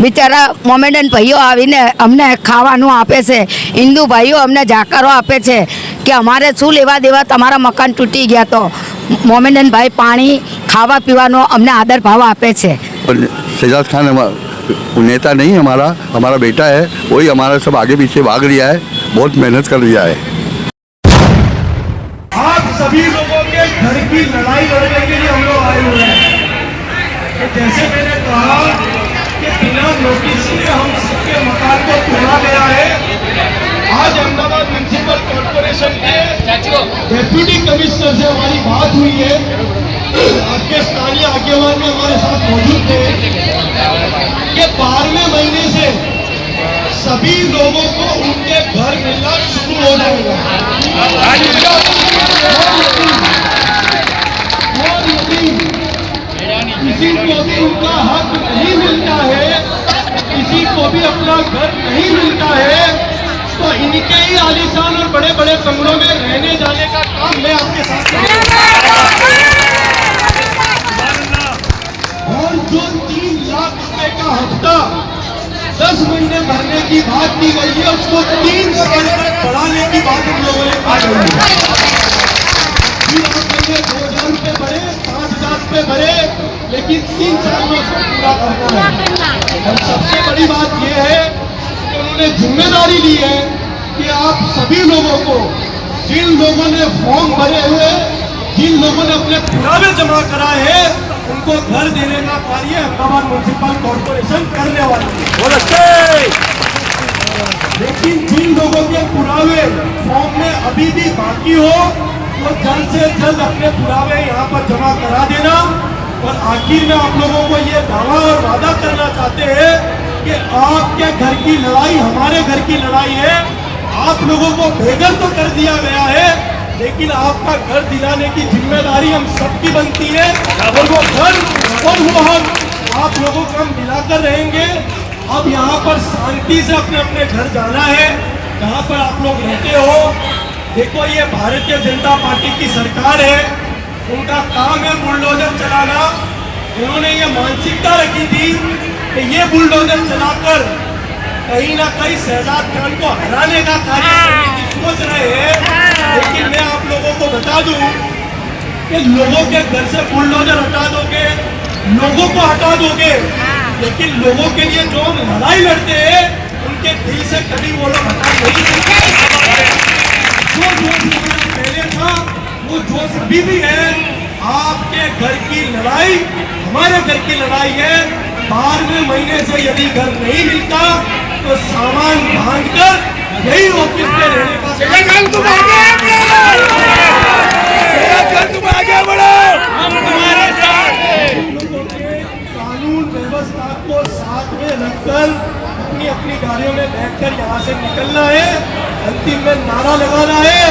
બિચારા મોમેડન ભાઈઓ આવીને અમને ખાવાનું આપે છે, હિન્દુ ભાઈઓ અમને જાકરો આપે છે કે અમારે શું લેવા દેવા, તમારા મકાન તૂટી ગયા તો મોમેડન ભાઈ પાણી ખાવા પીવાનો અમને આદર ભાવ આપે છે। शहजाद खान नेता नहीं हमारा, हमारा बेटा है, वही हमारा सब आगे पीछे भाग लिया है, बहुत मेहनत कर लिया है। आप सभी लोगों के घर की लड़ाई लड़ने के लिए हम लोग आए हुए हैं। तो जैसे मैंने कहा कि बिना नोटिस के हम सबके मकान को तोड़ा गया है। आज अहमदाबाद म्युनिसिपल कॉर्पोरेशन के डेप्यूटी कमिश्नर से हमारी बात हुई है, आपके स्थानीय आगेवान में हमारे साथ मौजूद थे कि 12वें महीने से सभी लोगों को उनके घर मिलना शुरू हो जाएगा। किसी को भी उनका हक नहीं मिलता है, किसी को भी अपना घर नहीं मिलता है, तो इनके ही आलीशान और बड़े बड़े कमरों में रहने जाने का काम मैं आपके साथ करूंगा। और जो 3 लाख रुपए का हफ्ता 10 महीने भरने की बात की गई है, उसको 3 साल तक बढ़ाने की बात हम लोगों ने की गई है। 2,000 रुपए भरे, 5,000 रुपए भरे, लेकिन 3 साल में उसको पूरा करना है। और सबसे बड़ी बात यह है कि उन्होंने जिम्मेदारी ली है कि आप सभी लोगों को, जिन लोगों ने फॉर्म भरे हुए, जिन लोगों ने अपने पुरावे जमा कराए हैं, उनको घर देने का कार्य अहमदाबाद म्युनिसिपल कॉर्पोरेशन करने वाली है। लेकिन जिन लोगों के पुरावे फॉर्म में अभी भी बाकी हो, वो जल्द से जल्द अपने पुरावे यहाँ पर जमा करा देना। और आखिर में आप लोगों को ये दावा और वादा करना चाहते हैं कि आपके घर की लड़ाई हमारे घर की लड़ाई है। आप लोगों को बेघर तो कर दिया गया है, लेकिन आपका घर दिलाने की जिम्मेदारी हम सबकी बनती है। और वो घर और वो हम आप लोगों को हम मिलाकर रहेंगे। अब यहाँ पर शांति से अपने अपने घर जाना है, जहाँ पर आप लोग रहते हो। देखो, ये भारतीय जनता पार्टी की सरकार है, उनका काम है बुलडोजर चलाना। उन्होंने ये मानसिकता रखी थी कि ये बुलडोजर चलाकर कहीं ना कहीं शहजाद खान को हराने का कार्य करने की सोच रहे हैं। लेकिन मैं आप लोगों को बता दूं कि लोगों के घर से बुलडोजर हटा दोगे, लोगों को हटा दोगे, लेकिन लोगों के लिए जो हम लड़ाई लड़ते हैं, उनके दिल से कभी वो लोग हटा नहीं सकते। जो जोश पहले था, वो जोश अभी भी है। आपके घर की लड़ाई हमारे घर की लड़ाई है। 12वें महीने से यदि घर नहीं मिलता तो सामान बांधकर यही ऑफिस में रहने का हमारे साथ कानून व्यवस्था को साथ में रखकर अपनी अपनी गाड़ियों में बैठकर यहाँ से निकलना है। अंतिम में नारा लगाना है,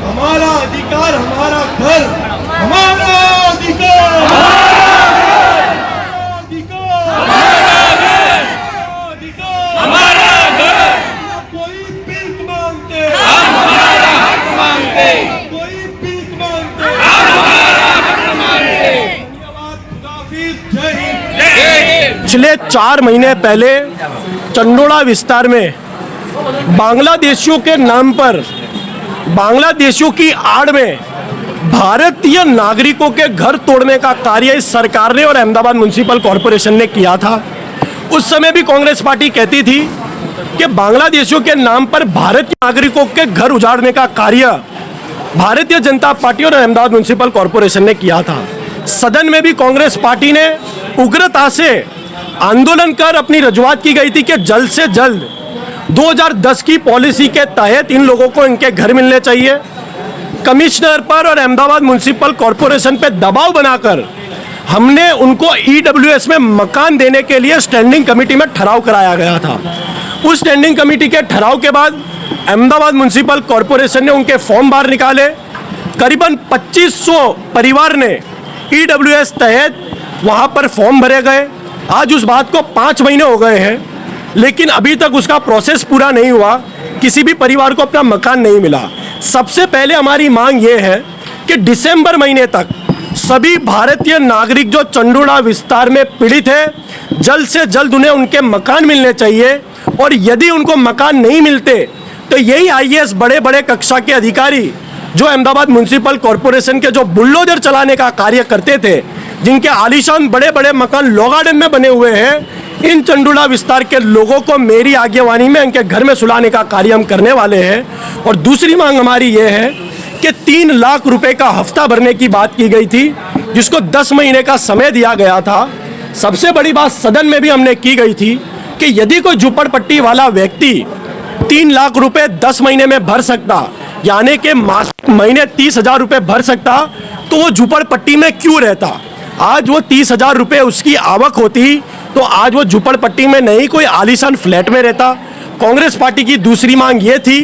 हमारा अधिकार हमारा घर, हमारा अधिकार हमारा घर। कोई भीख मांगते, हमारा हक मांगते, कोई भीख मांगते, हमारा हक मांगते। धन्यवाद, खुदाफिज, जय हिंद। पिछले 4 महीने पहले चंडोला विस्तार में बांग्लादेशियों के नाम पर, बांग्लादेशियों की आड़ में भारतीय नागरिकों के घर तोड़ने का कार्य इस सरकार ने और अहमदाबाद म्युनिसिपल कॉर्पोरेशन ने किया था। उस समय भी कांग्रेस पार्टी कहती थी कि बांग्लादेशियों के नाम पर भारतीय नागरिकों के घर उजाड़ने का कार्य भारतीय जनता पार्टी और अहमदाबाद म्युनिसिपल कॉर्पोरेशन ने किया था। सदन में भी कांग्रेस पार्टी ने उग्रता से आंदोलन कर अपनी रजूआत की गई थी कि जल्द से जल्द 2010 की पॉलिसी के तहत इन लोगों को इनके घर मिलने चाहिए। कमिश्नर पर और अहमदाबाद म्युनिसिपल कॉर्पोरेशन पर दबाव बनाकर हमने उनको EWS में मकान देने के लिए स्टैंडिंग कमेटी में ठहराव कराया गया था। उस स्टैंडिंग कमेटी के ठहराव के बाद अहमदाबाद म्युनिसिपल कॉर्पोरेशन ने उनके फॉर्म बाहर निकाले। करीबन 2500 परिवार ने EWS तहत वहाँ पर फॉर्म भरे गए। आज उस बात को 5 महीने हो गए हैं, लेकिन अभी तक उसका प्रोसेस पूरा नहीं हुआ। किसी भी परिवार को अपना मकान नहीं मिला। सबसे पहले हमारी मांग ये है कि दिसंबर महीने तक सभी भारतीय नागरिक जो चंडोला विस्तार में पीड़ित है, जल्द से जल्द उन्हें उनके मकान मिलने चाहिए। और यदि उनको मकान नहीं मिलते तो यही आईएएस बड़े बड़े कक्षा के अधिकारी जो अहमदाबाद म्युनिसिपल कॉरपोरेशन के जो बुलडोजर चलाने का कार्य करते थे, जिनके आलीशान बड़े बड़े मकान लॉ गार्डन में बने हुए हैं, इन चंडोला विस्तार के लोगों को मेरी आगेवानी में इनके घर में सुलाने का कार्य हम करने वाले हैं। और दूसरी मांग हमारी ये है कि 3 लाख रुपए का हफ्ता भरने की बात की गई थी, जिसको 10 महीने का समय दिया गया था। सबसे बड़ी बात सदन में भी हमने की गई थी कि यदि कोई झुपड़पट्टी वाला व्यक्ति 3 लाख रुपए 10 महीने में भर सकता, यानी कि महीने 30,000 रुपए भर सकता, तो वो झुपड़पट्टी में क्यों रहता। आज वो 30,000 रुपए उसकी आवक होती तो आज वो झुपड़पट्टी में नहीं कोई आलीशान फ्लैट में रहता। कांग्रेस पार्टी की दूसरी मांग ये थी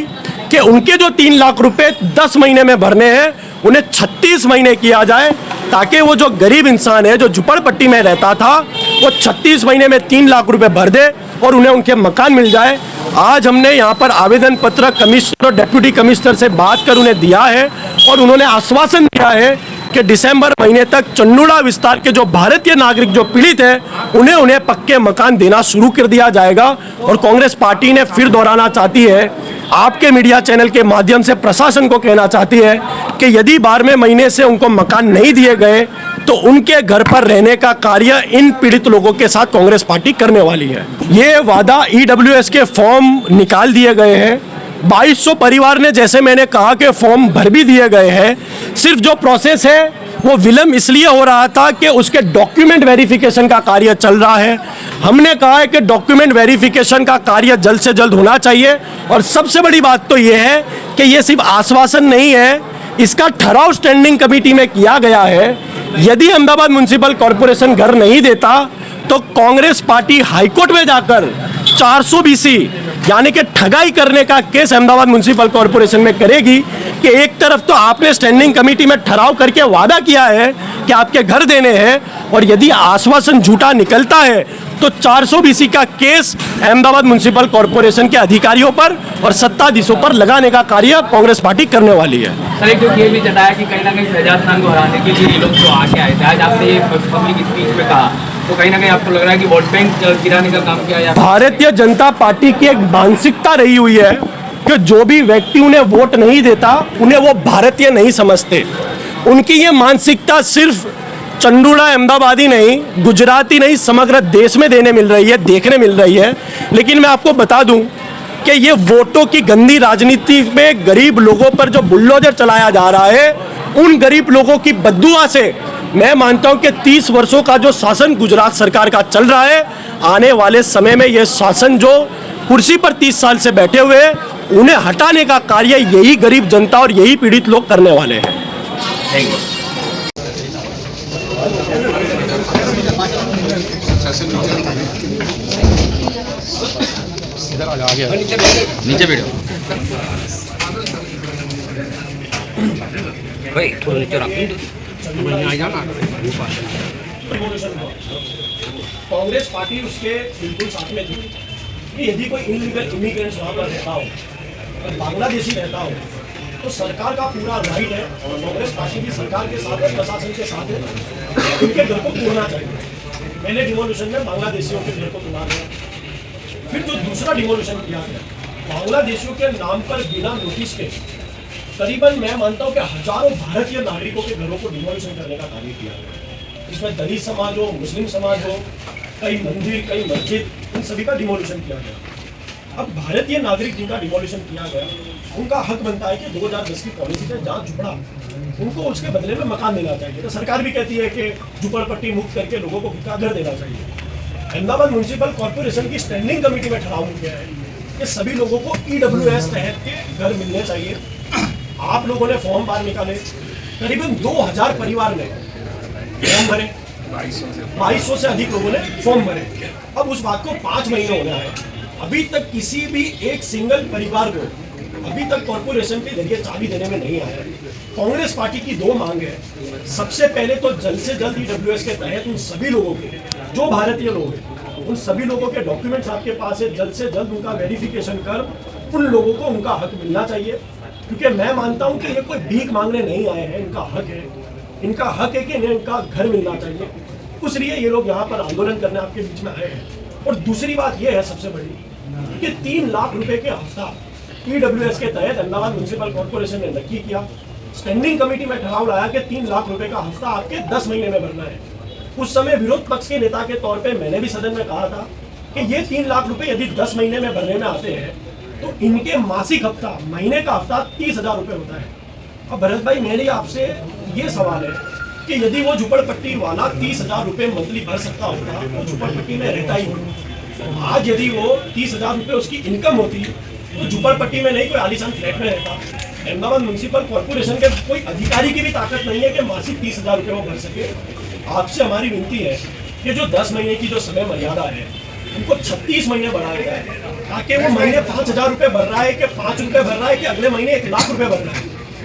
कि उनके जो 3 लाख रुपए 10 महीने में भरने हैं, उन्हें 36 महीने किया जाए, ताकि वो जो गरीब इंसान है जो झुपड़पट्टी में रहता था, वो 36 महीने में 3 लाख रुपए भर दे और उन्हें उनके मकान मिल जाए। आज हमने यहाँ पर आवेदन पत्र कमिश्नर और डिप्टी कमिश्नर से बात कर उन्हें दिया है और उन्होंने आश्वासन दिया है कि दिसंबर महीने तक चंडोला विस्तार के जो भारतीय नागरिक जो पीड़ित हैं, उन्हें पक्के मकान देना शुरू कर दिया जाएगा। और कांग्रेस पार्टी ने फिर दोहराना चाहती है, आपके मीडिया चैनल के माध्यम से प्रशासन को कहना चाहती है कि यदि 12वें महीने से उनको मकान नहीं दिए गए तो उनके घर पर रहने का कार्य इन पीड़ित लोगों के साथ कांग्रेस पार्टी करने वाली है। ये वादा ईडब्ल्यूएस के फॉर्म निकाल दिए गए हैं। 2200 परिवार ने, जैसे मैंने कहा, कि फॉर्म भर भी दिए गए हैं। सिर्फ जो प्रोसेस है वो विलम्ब इसलिए हो रहा था कि उसके डॉक्यूमेंट वेरिफिकेशन का कार्य चल रहा है। हमने कहा है कि डॉक्यूमेंट वेरिफिकेशन का कार्य जल्द से जल्द होना चाहिए। और सबसे बड़ी बात तो ये है कि ये सिर्फ आश्वासन नहीं है, इसका ठहराव स्टैंडिंग कमेटी में किया गया है। यदि अहमदाबाद म्युनिसिपल कॉरपोरेशन घर नहीं देता तो कांग्रेस पार्टी हाईकोर्ट में जाकर 420 यानी कि ठगाई करने का केस अहमदाबाद म्युनिसिपल कॉरपोरेशन में करेगी कि एक तरफ तो आपने स्टैंडिंग कमेटी में ठहराव करके वादा किया है कि आपके घर देने हैं, और यदि आश्वासन झूठा निकलता है तो 420 का केस अहमदाबाद म्युनिसिपल कॉरपोरेशन के अधिकारियों पर और सत्ताधीशों पर लगाने का कार्य कांग्रेस पार्टी करने वाली है। सर, एक जो ये भी जताया कि कहीं ना कहीं शहजाद खान को हराने के लिए ये लोग जो आके आए थे, आज आपने ये पब्लिक स्पीच में कहा, तो कहीं ना कहीं आपको लग रहा है कि वोट बैंक गिराने का काम किया? भारतीय जनता पार्टी की एक मानसिकता रही हुई है कि जो भी व्यक्ति उन्हें वोट नहीं देता उन्हें वो भारतीय नहीं समझते। उनकी ये मानसिकता सिर्फ चंडोला अहमदाबादी नहीं, गुजराती नहीं, समग्र देश में देखने मिल रही है। लेकिन मैं आपको बता दूं कि ये वोटों की गंदी राजनीति में गरीब लोगों पर जो बुलडोजर चलाया जा रहा है, उन गरीब लोगों की बद्दुआ से मैं मानता हूं कि 30 वर्षों का जो शासन गुजरात सरकार का चल रहा है, आने वाले समय में यह शासन जो कुर्सी पर 30 साल से बैठे हुए हैं, उन्हें हटाने का कार्य यही गरीब जनता और यही पीड़ित लोग करने वाले हैं। Thank you. नीचे बैठो भाई, थोड़ा नीचे रखो। कांग्रेस पार्टी उसके बिल्कुल साथ में थी कि यदि कोई इलीगल इमिग्रेंट्स वहाँ पर रहता हो और बांग्लादेशी रहता हो तो सरकार का पूरा राइट है, और कांग्रेस पार्टी भी सरकार के साथ है, प्रशासन के साथ है, उनके घर को तोड़ना चाहिए। पहले डिमोलिशन में बांग्लादेशियों के घर को तोड़ा गया, फिर जो दूसरा डिमोलिशन किया गया, बांग्लादेशियों के नाम पर बिना नोटिस के करीबन मैं मानता हूँ कि हजारों भारतीय नागरिकों के घरों को डिमोलिशन करने का कार्य किया गया। इसमें दलित समाज हो, मुस्लिम समाज हो, कई मंदिर, कई मस्जिद, इन सभी का डिमोलिशन किया गया। अब भारतीय नागरिक जिनका डिमोलिशन किया गया, उनका हक बनता है कि 2010 की पॉलिसी से जहाँ झुपड़ा उनको उसके बदले में मकान देना चाहिए। तो सरकार भी कहती है कि झुपड़पट्टी मुक्त करके लोगों को कितना घर देना चाहिए। अहमदाबाद म्युनिसिपल कॉर्पोरेशन की स्टैंडिंग कमेटी में ठहराव किया है कि सभी लोगों को ईडब्ल्यूएस तहत के घर मिलने चाहिए। आप लोगों ने फॉर्म बाहर निकाले, करीबन 2000 परिवार ने फॉर्म भरे, 2200 से अधिक लोगों ने फॉर्म भरे। अब उस बात को 5 महीने होने आए, अभी तक किसी भी एक सिंगल परिवार को अभी तक कॉर्पोरेशन के जरिए चाबी देने में नहीं आया। कांग्रेस पार्टी की 2 मांग है। सबसे पहले तो जल्द से जल्द ईडब्ल्यूएस के तहत उन सभी लोगों के जो भारतीय लोग हैं, उन सभी लोगों के डॉक्यूमेंट्स आपके पास है, जल्द से जल्द उनका वेरिफिकेशन कर उन लोगों को उनका हक मिलना चाहिए। क्योंकि मैं मानता हूं कि ये कोई भीख मांगने नहीं आए हैं, इनका हक है। इनका हक है कि इन्हें इनका घर मिलना चाहिए। उस लिए ये लोग यहाँ पर आंदोलन करने आपके बीच में आए हैं। और दूसरी बात ये है सबसे बड़ी कि 3 लाख रुपए के हफ्ता EWS के तहत अहमदाबाद म्यूनसिपल कॉर्पोरेशन ने नक्की किया। स्टैंडिंग कमेटी में ठहराव लाया कि 3 लाख रुपए का हफ्ता आपके 10 महीने में भरना है। उस समय विरोध पक्ष के नेता के तौर पे मैंने भी सदन में कहा था कि ये 3 लाख रुपए यदि 10 महीने में भरने में आते हैं तो इनके मासिक हफ्ता, महीने का हफ्ता 30,000 रुपए होता है। अब भरत भाई, मेरे आपसे ये सवाल है कि यदि वो झुपड़पट्टी वाला 30,000 रुपए मंथली भर सकता होता तो झुपड़पट्टी में रहता ही नहीं। आज यदि वो 30,000 रुपए उसकी इनकम होती तो झुपड़पट्टी में नहीं, कोई आलीशान फ्लैट में रहता। अहमदाबाद म्यूनसिपल कॉर्पोरेशन के कोई अधिकारी की भी ताकत नहीं है कि मासिक 30,000 रुपये वो भर सके। आपसे हमारी विनती है कि जो 10 महीने की जो समय मर्यादा है उनको 36 महीने बढ़ाया जाए, ताकि वो महीने 5,000 रुपये भर रहा है कि 5 रुपये भर रहा है कि अगले महीने 1 लाख रुपये भर रहा है,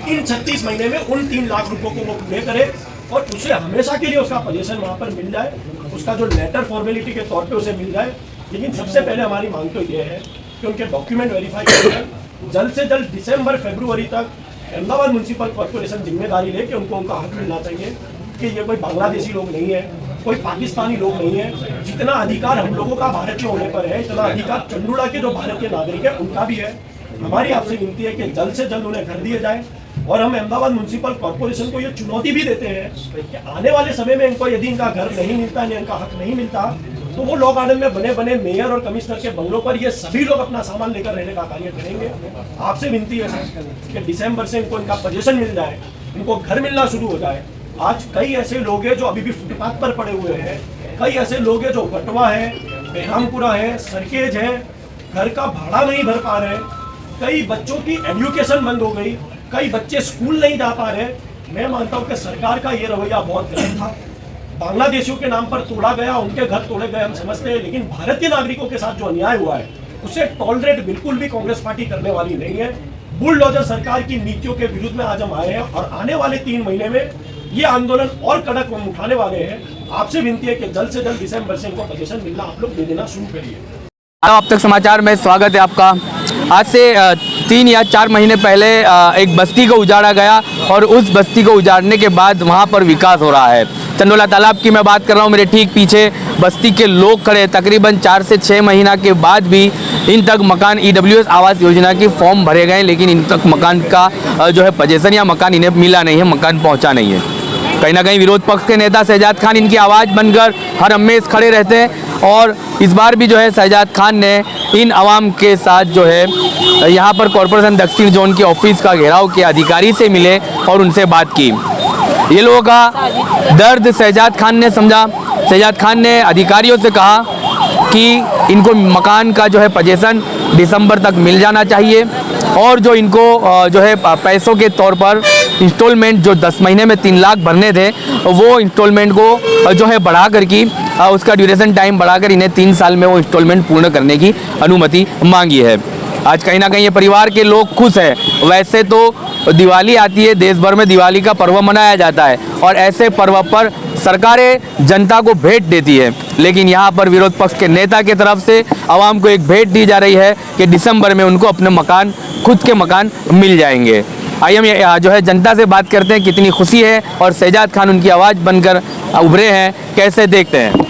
इन 36 महीने में उन 3 लाख रुपयों को वो पूरे करे और उसे हमेशा के लिए उसका पोजीशन वहाँ पर मिल जाए, उसका जो लेटर फॉर्मेलिटी के तौर पे उसे मिल जाए। लेकिन सबसे पहले हमारी मांग तो ये है कि उनके डॉक्यूमेंट वेरीफाई कर जल्द से जल्द दिसंबर-फरवरी तक अहमदाबाद म्यूनसिपल कॉर्पोरेशन जिम्मेदारी ले कि उनको उनका हक मिलना चाहिए कि ये कोई बांग्लादेशी लोग नहीं है, कोई पाकिस्तानी लोग नहीं है। जितना अधिकार हम लोगों का भारत के होने पर है, इतना अधिकार चंडूड़ा के जो भारत के नागरिक है उनका भी है। हमारी आपसे विनती है कि जल्द से जल्द उन्हें घर दिए जाए। और हम अहमदाबाद म्यूनसिपल कॉर्पोरेशन को ये चुनौती भी देते हैं कि आने वाले समय में इनको यदि इनका घर नहीं मिलता, इनका हक नहीं मिलता, तो वो लॉ गार्डन में बने बने मेयर और कमिश्नर के बंगलों पर ये सभी लोग अपना सामान लेकर रहने का कार्य करेंगे। आपसे विनती है कि दिसंबर से इनको इनका पोजीशन मिल जाए, इनको घर मिलना शुरू हो जाए। आज कई ऐसे लोग हैं जो अभी भी फुटपाथ पर पड़े हुए हैं, कई ऐसे लोग हैं जो बटवा है, बेरामपुरा है, सरकेज है, घर का भाड़ा नहीं भर पा रहे, कई बच्चों की एजुकेशन बंद हो गई, कई बच्चे स्कूल नहीं जा पा रहे। मैं मानता हूँ कि सरकार का ये रवैया बहुत गलत था। बांग्लादेशियों के नाम पर तोड़ा गया, उनके घर तोड़े गए, हम समझते हैं, लेकिन भारत के नागरिकों के साथ जो अन्याय हुआ है उसे टॉलरेट बिल्कुल भी कांग्रेस पार्टी करने वाली नहीं है। बुलडोजर सरकार की नीतियों के विरुद्ध में आज हम आए हैं और आने वाले 3 महीने में ये आंदोलन और कड़क हम उठाने वाले हैं। आपसे विनती है कि जल्द से जल्द दिसंबर से इनको पोजीशन मिलना आप लोग दे देना शुरू करिए। अब तक समाचार में स्वागत है आपका। आज से 3 या 4 महीने पहले एक बस्ती को उजाड़ा गया और उस बस्ती को उजाड़ने के बाद वहाँ पर विकास हो रहा है। चंडोला तालाब की मैं बात कर रहा हूँ, मेरे ठीक पीछे बस्ती के लोग खड़े। तकरीबन 4 से 6 महीना के बाद भी इन तक मकान EWS आवास योजना के फॉर्म भरे गए, लेकिन इन तक मकान का जो है पोजीशन या मकान इन्हें मिला नहीं है, मकान पहुँचा नहीं है। कहीं ना कहीं विरोध पक्ष के नेता शहजाद खान इनकी आवाज़ बनकर हर हमेश खड़े रहते हैं और इस बार भी जो है शहजाद खान ने इन आवाम के साथ जो है यहाँ पर कॉरपोरेशन दक्षिण जोन के ऑफिस का घेराव किया, अधिकारी से मिले और उनसे बात की। ये लोगों का दर्द शहजाद खान ने समझा। शहजाद खान ने अधिकारियों से कहा कि इनको मकान का जो है पोजीशन दिसंबर तक मिल जाना चाहिए और जो इनको जो है पैसों के तौर पर इंस्टॉलमेंट जो 10 महीने में 3 लाख भरने थे वो इंस्टॉलमेंट को जो है बढ़ा कर की उसका ड्यूरेशन टाइम बढ़ाकर इन्हें 3 साल में वो इंस्टॉलमेंट पूर्ण करने की अनुमति मांगी है। आज कहीं ना कहीं ये परिवार के लोग खुश हैं। वैसे तो दिवाली आती है, देश भर में दिवाली का पर्व मनाया जाता है और ऐसे पर्व पर सरकारें जनता को भेंट देती है, लेकिन यहाँ पर विरोध पक्ष के नेता की तरफ से आवाम को एक भेंट दी जा रही है कि दिसंबर में उनको अपने मकान, खुद के मकान मिल जाएंगे। आइए हम जो है जनता से बात करते हैं, कितनी खुशी है और शहजाद खान उनकी आवाज़ बनकर उभरे हैं, कैसे देखते हैं।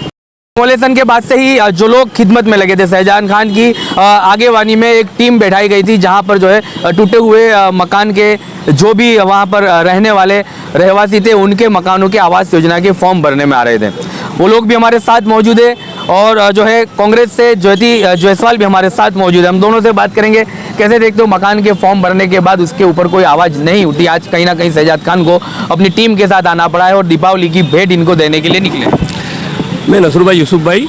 डेमोलेशन के बाद से ही जो लोग खिदमत में लगे थे, शहजाद खान की आगेवानी में एक टीम बैठाई गई थी जहां पर जो है टूटे हुए मकान के जो भी वहां पर रहने वाले रहवासी थे उनके मकानों के आवास योजना के फॉर्म भरने में आ रहे थे। वो लोग भी हमारे साथ मौजूद है और जो है कांग्रेस से ज्योति जायसवाल भी हमारे साथ मौजूद है। हम दोनों से बात करेंगे, कैसे देखते हो मकान के फॉर्म भरने के बाद उसके ऊपर कोई आवाज़ नहीं उठी। आज कहीं ना कहीं शहजाद खान को अपनी टीम के साथ आना पड़ा है और दीपावली की भेंट इनको देने के लिए निकले। मैं नसरुर भाई यूसुफ भाई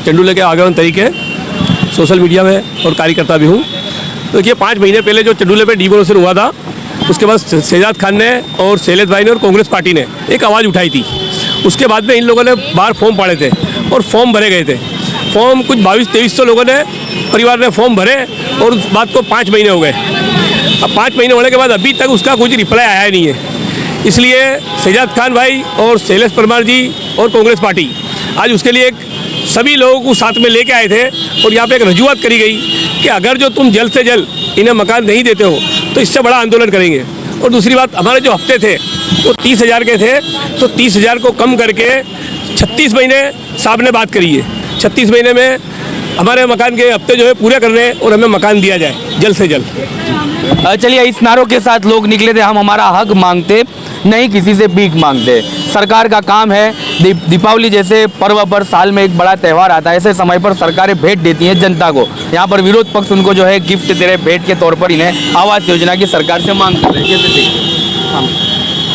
चंडूले के आगेवान तरीके सोशल मीडिया में और कार्यकर्ता भी हूँ। तो देखिए 5 महीने पहले जो चंडूले पे डिमोलेशन हुआ था उसके बाद शहजाद खान ने और शैलेश भाई ने और कांग्रेस पार्टी ने एक आवाज़ उठाई थी। उसके बाद में इन लोगों ने बाहर फॉर्म पाड़े थे और फॉर्म भरे गए थे। फॉर्म कुछ 2200-2300 लोगों ने परिवार ने फॉर्म भरे और उस बात को 5 महीने हो गए। अब 5 महीने होने के बाद अभी तक उसका कुछ रिप्लाई आया ही नहीं है। इसलिए शहजाद खान भाई और शैलेश परमार जी और कांग्रेस पार्टी आज उसके लिए एक सभी लोगों को साथ में लेके आए थे और यहाँ पे एक रजूआत करी गई कि अगर जो तुम जल्द से जल्द इन्हें मकान नहीं देते हो तो इससे बड़ा आंदोलन करेंगे। और दूसरी बात, हमारे जो हफ्ते थे वो 30,000 के थे, तो 30,000 को कम करके 36 महीने साहब ने बात करी है। 36 महीने में हमारे मकान के हफ्ते जो है पूरे करने और हमें मकान दिया जाए जल्द से जल्द। चलिए, इस नारों के साथ लोग निकले थे, हम हमारा हक मांगते नहीं किसी से भीख मांगते। सरकार का काम है दीपावली जैसे पर्व पर साल में एक बड़ा त्यौहार आता है, ऐसे समय पर सरकारें भेंट देती हैं जनता को। यहाँ पर विरोध पक्ष उनको जो है गिफ्ट दे रहे, भेंट के तौर पर इन्हें आवास योजना की सरकार से मांग कर रहे हैं।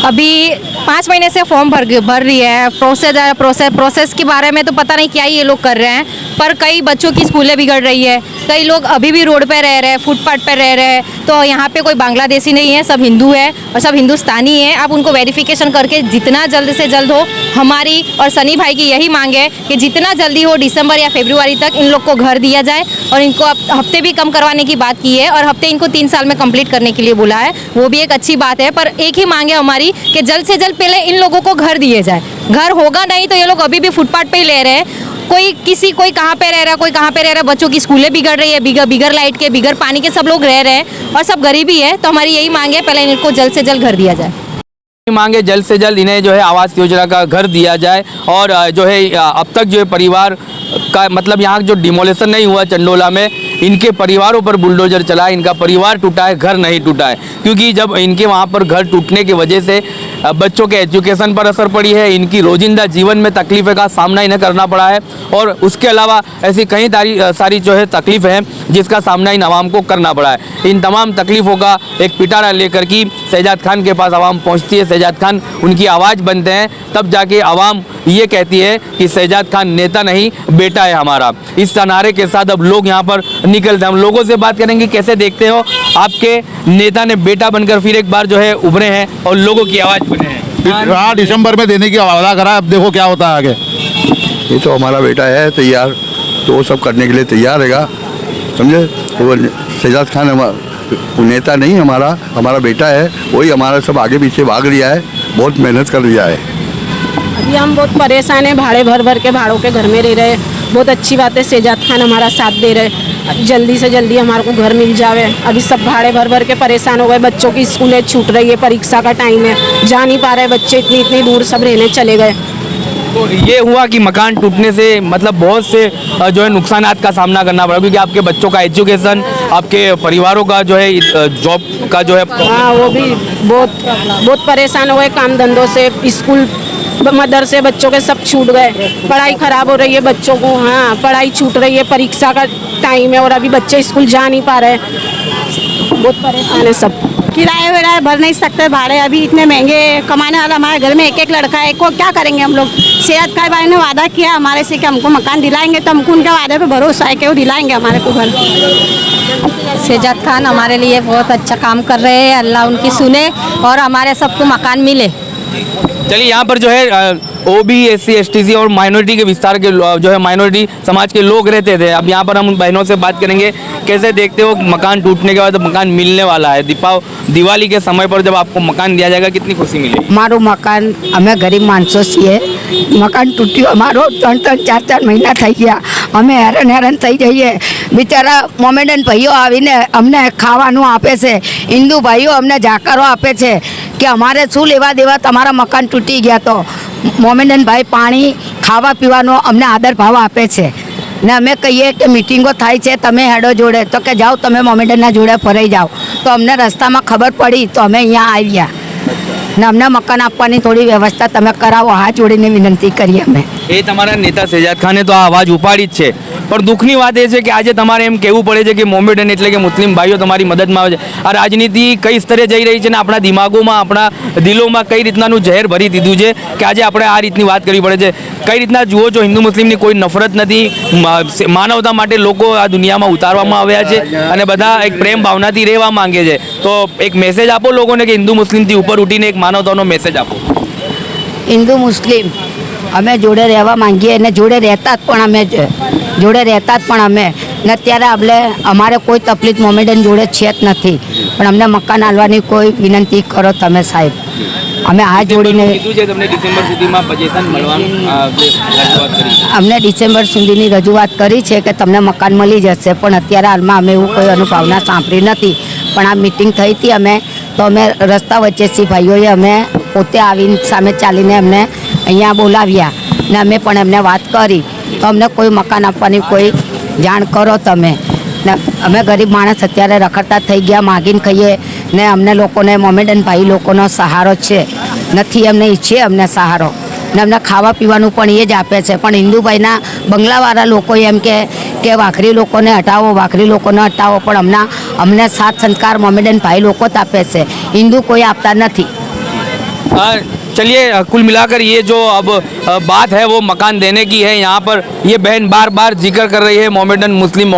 अभी 5 महीने से फॉर्म भर रही है। प्रोसेस के बारे में तो पता नहीं क्या ही ये लोग कर रहे हैं, पर कई बच्चों की स्कूलें बिगड़ रही है। कई लोग अभी भी रोड पे रह रहे हैं, फुटपाथ पे रह रहे हैं। तो यहाँ पे कोई बांग्लादेशी नहीं है, सब हिंदू है और सब हिंदुस्तानी है। आप उनको वेरिफिकेशन करके जितना जल्द से जल्द हो, हमारी और सनी भाई की यही मांग है कि जितना जल्दी हो दिसंबर या फरवरी तक इन लोग को घर दिया जाए। और इनको हफ्ते भी कम करवाने की बात की है और हफ्ते इनको 3 साल में कंप्लीट करने के लिए बोला है, वो भी एक अच्छी बात है। पर एक ही मांग है हमारी कि जल्द से जल्द पहले इन लोगों को घर दिए जाए। घर होगा नहीं तो ये लोग अभी भी फुटपाथ पे ही ले रहे हैं। कोई कहाँ पे रह रहा है, कोई कहाँ पे रह रहा है। बच्चों की स्कूलें बिगड़ रही है, बिगर लाइट के, बिगर पानी के सब लोग रह रहे हैं और सब गरीबी है। तो हमारी यही मांग है, पहले इनको जल्द से जल्द घर दिया जाए। मांगे जल्द से जल्द इन्हें जो है आवास योजना का घर दिया जाए। और जो है अब तक जो है परिवार का मतलब यहाँ जो डिमोलेशन नहीं हुआ चंडोला में, इनके परिवारों पर बुलडोजर चला है, इनका परिवार टूटा है, घर नहीं टूटा है। क्योंकि जब इनके वहाँ पर घर टूटने की वजह से बच्चों के एजुकेशन पर असर पड़ी है, इनकी रोजिंदा जीवन में तकलीफ़ का सामना इन्हें करना पड़ा है। और उसके अलावा ऐसी कई सारी जो है तकलीफ़ हैं जिसका सामना इन आवाम को करना पड़ा है। इन तमाम तकलीफ़ों का एक पिटारा लेकर की शहजाद खान के पास आवाम पहुँचती है, शहजाद खान उनकी आवाज़ बनते हैं, तब जाके आवाम ये कहती है कि शहजाद खान नेता नहीं बेटा है हमारा। इस नारे के साथ अब लोग यहाँ पर निकलते हैं। हम लोगों से बात करेंगे, कैसे देखते हो आपके नेता ने बेटा बनकर फिर एक बार जो है उभरे हैं और लोगों की आवाज़ बने हैं। हाँ, दिसंबर में देने की वादा करा, अब देखो क्या होता है आगे। ये तो हमारा बेटा है तैयार, तो वो सब करने के लिए तैयार रहेगा, समझे। वो शहजाद खान वो नेता नहीं, हमारा बेटा है, वही हमारा सब आगे पीछे भाग लिया है, बहुत मेहनत कर लिया है। अभी हम बहुत परेशान हैं, भाड़े भर के भाड़ों के घर में रह रहे हैं। बहुत अच्छी बात है, शहजाद खान हमारा साथ दे रहे, जल्दी से जल्दी हमारे को घर मिल जावे। अभी सब भाड़े भर के परेशान हो गए, बच्चों की स्कूलें छूट रही है, परीक्षा का टाइम है, जा नहीं पा रहे बच्चे, इतनी दूर सब रहने चले गए। तो ये हुआ कि मकान टूटने से मतलब बहुत से जो है नुकसानात का सामना करना पड़ा, क्योंकि आपके बच्चों का एजुकेशन, आपके परिवारों का जो है जॉब का जो है। हाँ, वो भी बहुत परेशान हो गए, काम धंधों से, स्कूल मदरसे बच्चों के सब छूट गए, पढ़ाई खराब हो रही है बच्चों को। हाँ, पढ़ाई छूट रही है, परीक्षा का टाइम है और अभी बच्चे स्कूल जा नहीं पा रहे, बहुत परेशान है सब। किराए विराए भर नहीं सकते, भाड़े अभी इतने महंगे। कमाने वाला हमारे घर में एक लड़का है, को क्या करेंगे हम लोग। शहजाद खान भाई ने वादा किया हमारे से कि हमको मकान दिलाएंगे, तो हमको उनके वादे पे भरोसा है कि वो दिलाएंगे हमारे को घर। शहजाद खान हमारे लिए बहुत अच्छा काम कर रहे हैं, अल्लाह उनकी सुने और हमारे सबको मकान मिले। चलिए, यहाँ पर जो है OB SC STC और माइनॉरिटी के विस्तार के जो है माइनॉरिटी समाज के लोग रहते थे। अब यहाँ पर हम उन बहनों से बात करेंगे, कैसे देखते हो मकान टूटने के बाद मकान मिलने वाला है, दिवाली के समय पर जब आपको मकान दिया जाएगा, कितनी खुशी मिलेगी? અમારું મકાન અમે ગરીબ માણસો છીએ, મકાન તૂટ્યું અમારો 3-4 મહિના થઈ ગયા, અમે હેરાન થઈ જઈએ। બિચારા મોમેડન ભાઈઓ આવીને અમને ખાવાનું આપે છે, હિન્દુ ભાઈઓ અમને જાકારો આપે છે કે અમારે શું લેવા દેવા, તમારા મકાન તૂટી ગયા તો મોમેડન ભાઈ પાણી ખાવા પીવાનો અમને આદર ભાવ આપે છે। ને અમે કહીએ કે મિટિંગો થાય છે, તમે હેડો જોડે, તો કે જાઓ તમે મોમેડનના જોડે ફરાઈ જાઓ। તો અમને રસ્તામાં ખબર પડી તો અમે અહીંયા આવ્યા ને અમને મકાન આપવાની થોડી વ્યવસ્થા તમે કરાવો, હાથ જોડીને વિનંતી કરીએ અમે। એ તમારા નેતા શહેજાદ ખાને તો આ અવાજ ઉપાડી જ છે, પણ દુઃખની વાત એ છે કે આજે તમારે એમ કહેવું પડે છે કે મોમેડન એટલે કે મુસ્લિમ ભાઈઓ તમારી મદદમાં આવે છે। આ રાજનીતિ કઈ સ્તરે જઈ રહી છે ને આપણા દિમાગોમાં, આપણા દિલોમાં કઈ રીતનાનું ઝેર ભરી દીધું છે કે આજે આપણે આ રીતની વાત કરવી પડે છે। કઈ રીતના જુઓ છો, હિન્દુ મુસ્લિમની કોઈ નફરત નથી, માનવતા માટે લોકો આ દુનિયામાં ઉતારવામાં આવ્યા છે અને બધા એક પ્રેમ ભાવનાથી રહેવા માંગે છે। તો એક મેસેજ આપો લોકોને કે હિન્દુ મુસ્લિમથી ઉપર ઉઠીને એક માનવતાનો મેસેજ આપો। હિન્દુ મુસ્લિમ અમે જોડે રહેવા માંગીએ અને જોડે રહેતા જ પણ અમે ને અત્યારે આપણે અમારે કોઈ તકલીફ મોમેડન જોડે છે જ નથી, પણ અમને મકાન આલવાની કોઈ વિનંતી કરો તમે સાહેબ। અમે હાથ જોડીને કીધું છે તમને ડિસેમ્બર સુધીમાં પોઝિશન મળવાનું જે રજૂઆત કરી છે. અમને ડિસેમ્બર સુધીની રજૂઆત કરી છે કે તમને મકાન મળી જશે, પણ અત્યારે હાલમાં અમે એવું કોઈ અનુભાવના સાંભળી નથી. પણ આ મિટિંગ થઈ હતી અમે તો અમે રસ્તા વચ્ચેથી ભાઈઓએ અમે પોતે આવીને સામે ચાલીને અમને અહીંયા બોલાવ્યા ને અમે પણ એમને વાત કરી તો અમને કોઈ મકાન આપવાની કોઈ જાણ કરો તમે ને અમે ગરીબ માણસ અત્યારે રખડતા થઈ ગયા, માગીને ખાઈએ ને અમને લોકોને મોમેડન ભાઈ લોકોનો સહારો છે નથી, એમને ઈચ્છે અમને સહારો ને અમને ખાવા પીવાનું પણ એ જ આપે છે. પણ હિન્દુભાઈના બંગલાવાળા લોકો એમ કે વાખરી લોકોને હટાવો, વાખરી લોકોને હટાવો, પણ અમને સાથ સંસ્કાર મોમેડન ભાઈ લોકો જ આપે છે, હિન્દુ કોઈ આપતા નથી. चलिए कुल मिलाकर ये जो अब बात है वो मकान देने की है. यहाँ पर ये बहन बार बार जिक्र कर रही है मोमेडन मुस्लिम,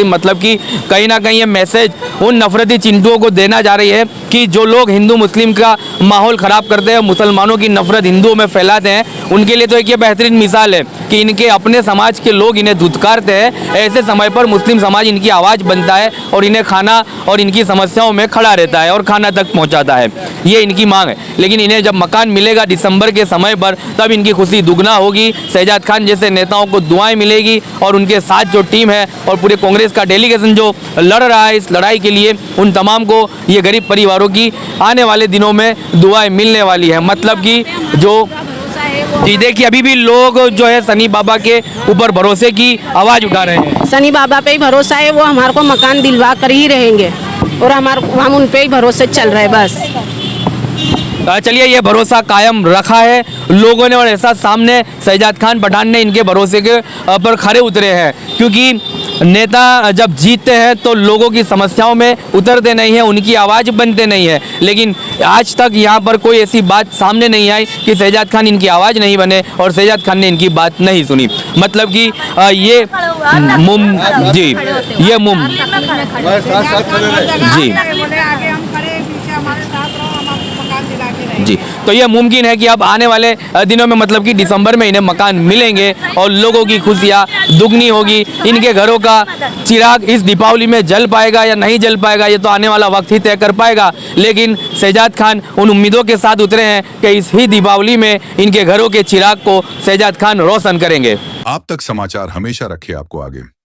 मतलब कि कहीं ना कहीं ये मैसेज उन नफरती चिंटुओं को देना जा रही है कि जो लोग हिंदू मुस्लिम का माहौल ख़राब करते हैं, मुसलमानों की नफरत हिंदुओं में फैलाते हैं, उनके लिए तो एक ये बेहतरीन मिसाल है कि इनके अपने समाज के लोग इन्हें धुतकारते हैं. ऐसे समय पर मुस्लिम समाज इनकी आवाज़ बनता है और इन्हें खाना और इनकी समस्याओं में खड़ा रहता है और खाना तक पहुँचाता है. ये इनकी मांग है. लेकिन इन्हें जब मकान मिलेगा दिसंबर के समय पर तब इनकी खुशी दुगना होगी. शहजाद खान जैसे नेताओं को दुआएं मिलेगी और उनके साथ जो टीम है और पूरे कांग्रेस का डेलीगेशन जो लड़ रहा है इस लड़ाई के लिए, उन तमाम को ये गरीब परिवारों की आने वाले दिनों में दुआएं मिलने वाली है. मतलब कि जो जी देखिए अभी भी लोग जो है सनी बाबा के ऊपर भरोसे की आवाज़ उठा रहे हैं. सनी बाबा पे ही भरोसा है, वो हमारे को मकान दिलवा कर ही रहेंगे और हम उन पे ही भरोसे चल रहे हैं बस. चलिए ये भरोसा कायम रखा है लोगों ने और ऐसा सामने शहजाद खान पठान ने इनके भरोसे के पर खरे उतरे हैं. क्योंकि नेता जब जीतते हैं तो लोगों की समस्याओं में उतरते नहीं हैं, उनकी आवाज़ बनते नहीं है. लेकिन आज तक यहाँ पर कोई ऐसी बात सामने नहीं आई कि शहजाद खान इनकी आवाज़ नहीं बने और शहजाद खान ने इनकी बात नहीं सुनी. मतलब कि ये जी तो ये मुमकिन है कि अब आने वाले दिनों में मतलब कि दिसंबर में इन्हें मकान मिलेंगे और लोगों की खुशियाँ दुगनी होगी. इनके घरों का चिराग इस दीपावली में जल पाएगा या नहीं जल पाएगा ये तो आने वाला वक्त ही तय कर पाएगा. लेकिन शहजाद खान उन उम्मीदों के साथ उतरे हैं कि इस ही दीपावली में इनके घरों के चिराग को शहजाद खान रोशन करेंगे. आप तक समाचार हमेशा रखे आपको आगे.